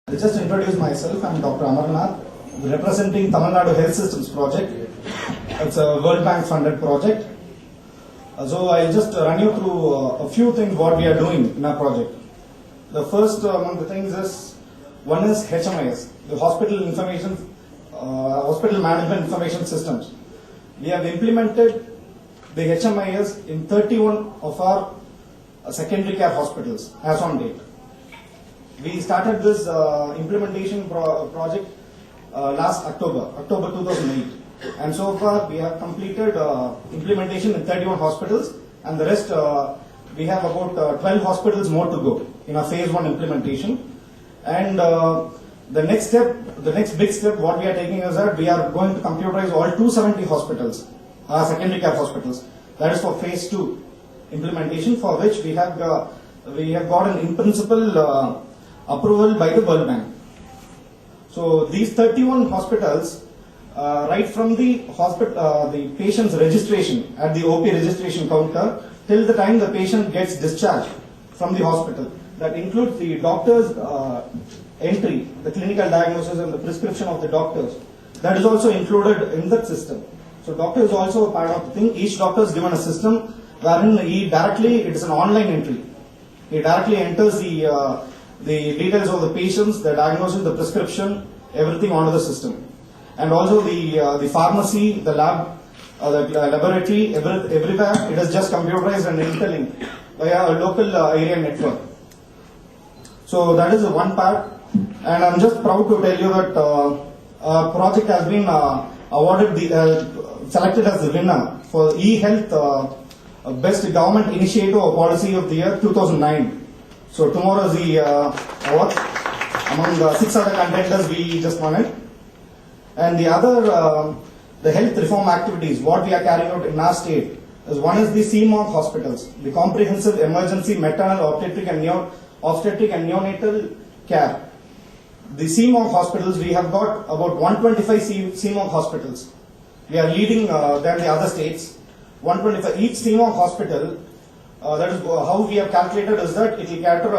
I just introduce myself. I'm Dr. Amarnath, representing Tamil Nadu Health Systems Project. It's a World Bank funded project. So I'll just run you through a few things what we are doing in our project. The first among the things is, one is HMIS, the Hospital Management Information Systems. We have implemented the HMIS in 31 of our secondary care hospitals as on date. We started this implementation project last October 2008, and so far we have completed implementation in 31 hospitals, and the rest we have about 12 hospitals more to go in our phase 1 implementation. And the next big step what we are taking is that we are going to computerize all 270 hospitals, secondary care hospitals. That is for phase 2 implementation, for which we have got an in principle approval by the World Bank. So these 31 hospitals, right from the patient's registration at the OP registration counter till the time the patient gets discharged from the hospital, that includes the doctor's entry, the clinical diagnosis and the prescription of the doctors. That is also included in that system. So doctor is also a part of the thing. Each doctor is given a system wherein it is an online entry. He directly enters the details of the patients, the diagnosis, the prescription, everything onto the system. And also the pharmacy, the lab, the laboratory, everywhere it is just computerized and interlinked via a local area network. So that is the one part, and I'm just proud to tell you that our project has been selected as the winner for eHealth Best Government Initiative or Policy of the Year 2009. So tomorrow is the award. Among the 6 other contenders, we just won it. And the other, the health reform activities, what we are carrying out in our state, is one is the CMOG hospitals, the Comprehensive Emergency Maternal Obstetric and Neonatal Care. The CMOG hospitals, we have got about 125 CMOG hospitals. We are leading than the other states. 125 each CMOG hospital. That is how we have calculated is that it will cater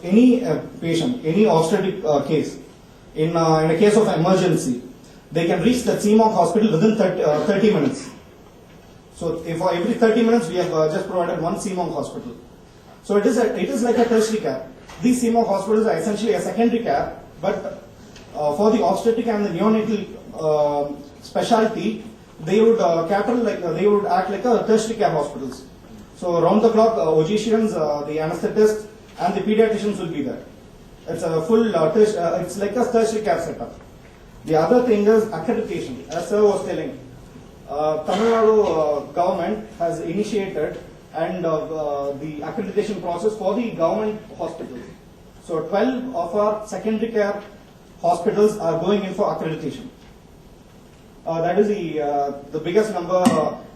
any patient, any obstetric case. In a case of emergency, they can reach the CMOG hospital within 30 minutes. So for every 30 minutes, we have just provided one CMOG hospital. So it is like a tertiary care. These CMOG hospitals are essentially a secondary care, but for the obstetric and the neonatal specialty, they would they would act like a tertiary care hospitals. So round the clock, OGCians, the anesthetists, and the pediatricians will be there. It's a full, it's like a tertiary care setup. The other thing is accreditation. As sir was telling, Tamil Nadu government has initiated and the accreditation process for the government hospitals. So 12 of our secondary care hospitals are going in for accreditation. That is the biggest number,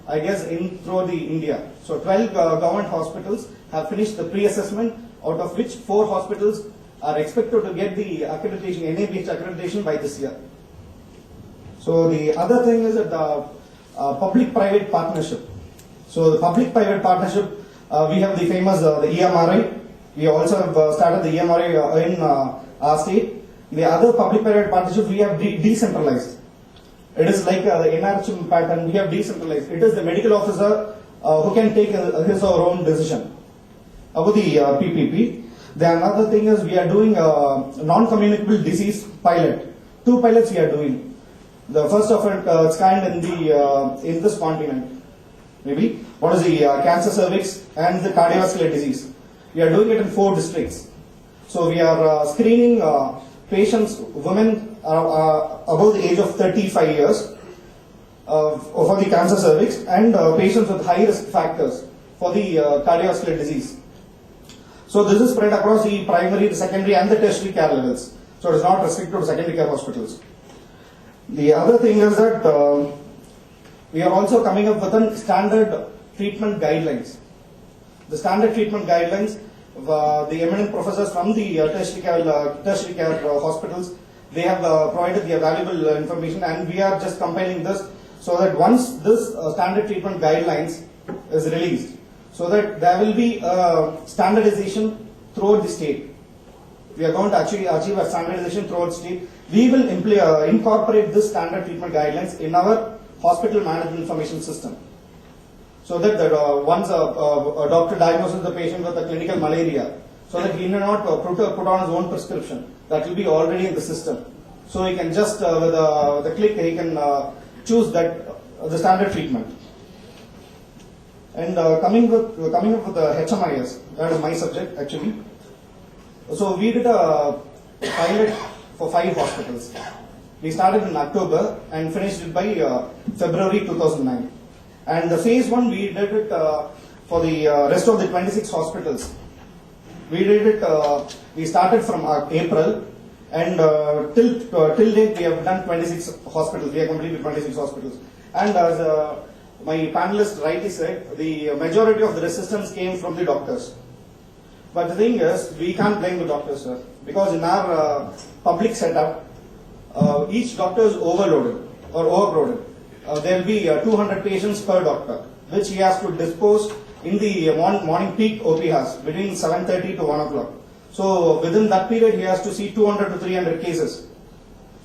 I guess, throughout the India. So 12 government hospitals have finished the pre-assessment, out of which 4 hospitals are expected to get the accreditation, NABH accreditation by this year. So the other thing is that the public-private partnership. So the public-private partnership, we have the famous the EMRI. We also have started the EMRI in our state. The other public-private partnership we have decentralized. It is like the NRHM pattern, we have decentralized. It is the medical officer who can take his or her own decision about the PPP. Then another thing is we are doing non-communicable disease pilot. 2 pilots we are doing. The first of its kind in this continent. Maybe what is the cancer cervix and the cardiovascular disease. We are doing it in 4 districts. So we are screening patients, women above the age of 35 years for the cancer cervix, and patients with high risk factors for the cardiovascular disease. So this is spread across the primary, the secondary and the tertiary care levels. So it is not restricted to secondary care hospitals. The other thing is that we are also coming up with standard treatment guidelines. The standard treatment guidelines, the eminent professors from the tertiary care hospitals, they have provided the valuable information, and we are just compiling this so that once this standard treatment guidelines is released, so that there will be standardization throughout the state. we are going to achieve a standardization throughout state. We will incorporate this standard treatment guidelines in our hospital management information system. So that once a doctor diagnoses the patient with a clinical malaria, so that he may not put on his own prescription, that will be already in the system. So he can just with the click he can choose that the standard treatment. And coming up with the HMIS, that is my subject actually. So we did a pilot for 5 hospitals. We started in October and finished it by February 2009. And the phase 1 we did it for the rest of the 26 hospitals. We did it. We started from April, and till date we have done 26 hospitals. We have completed 26 hospitals. And as my panelist rightly said, the majority of the resistance came from the doctors. But the thing is, we can't blame the doctors, sir, because in our public setup, each doctor is overloaded or overloaded. There will be 200 patients per doctor, which he has to dispose in the morning peak OP hours between 7:30 to 1 o'clock. So within that period, he has to see 200 to 300 cases.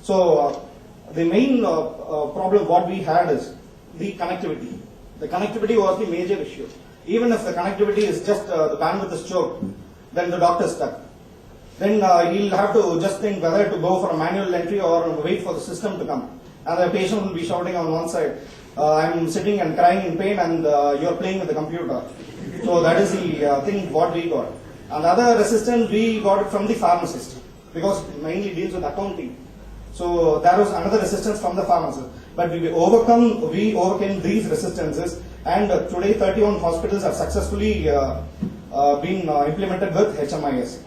So the main problem what we had is the connectivity. The connectivity was the major issue. Even if the connectivity is just the bandwidth is choked, then the doctor is stuck. Then he'll have to just think whether to go for a manual entry or wait for the system to come. And the patient will be shouting on one side, I'm sitting and crying in pain, and you're playing with the computer. So that is the thing what we got. And the other resistance we got it from the pharmacist, because it mainly deals with accounting. So there was another resistance from the pharmacist. But we overcame these resistances, and today 31 hospitals have successfully been implemented with HMIS.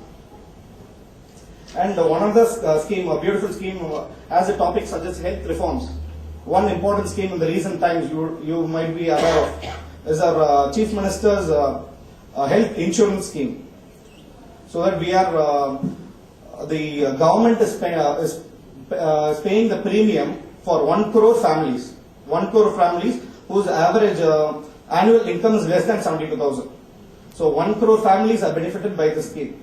And one of the scheme, a beautiful scheme, as a topic suggests health reforms. One important scheme in the recent times you might be aware of is our Chief Minister's health insurance scheme. So that we are, the government is paying the premium for 1 crore families. 1 crore families whose average annual income is less than 72,000. So 1 crore families are benefited by this scheme.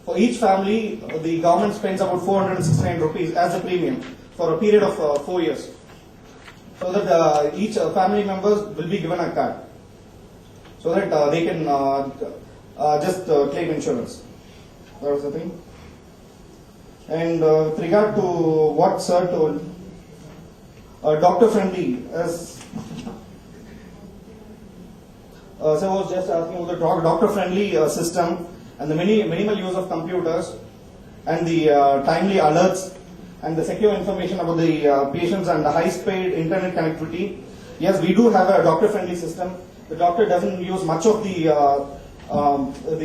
For each family, the government spends about 469 rupees as a premium for a period of 4 years. So that each family members will be given a card, so that they can just claim insurance. That was the thing. And with regard to what Sir told, doctor friendly, as Sir was just asking about the doctor friendly system and the minimal use of computers and the timely alerts and the secure information about the patients and the high-speed internet connectivity. Yes, we do have a doctor-friendly system. The doctor doesn't use much of the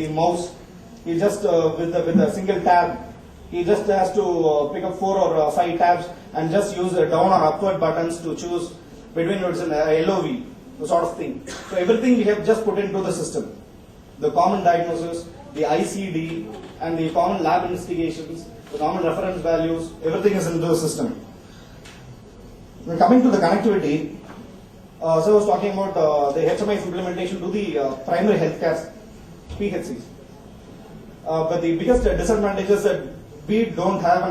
mouse. He just with a single tab, he just has to pick up 4 or 5 tabs and just use the down or upward buttons to choose between what's an LOV, sort of thing. So everything we have just put into the system. The common diagnosis, the ICD, and the common lab investigations, the common reference values, everything is into the system. When coming to the connectivity, so I was talking about the HMIS implementation to the primary healthcare PHCs. But the biggest disadvantage is that we don't have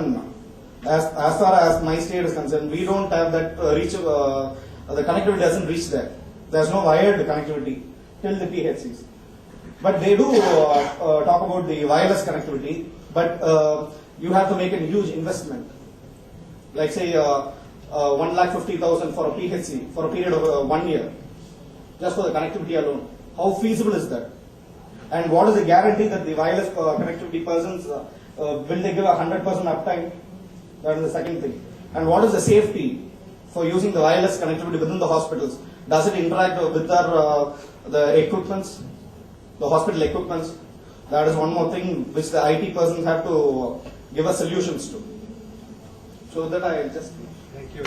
as far as my state is concerned, we don't have that reach, the connectivity doesn't reach there. There's no wired connectivity till the PHCs. But they do talk about the wireless connectivity, but you have to make a huge investment. Like say 1,50,000 for a PHC for a period of 1 year, just for the connectivity alone. How feasible is that? And what is the guarantee that the wireless connectivity persons, will they give 100% uptime? That is the second thing. And what is the safety for using the wireless connectivity within the hospitals? Does it interact with the equipments, the hospital equipments? That is one more thing which the IT persons have to give us solutions to. So that I just... Thank you.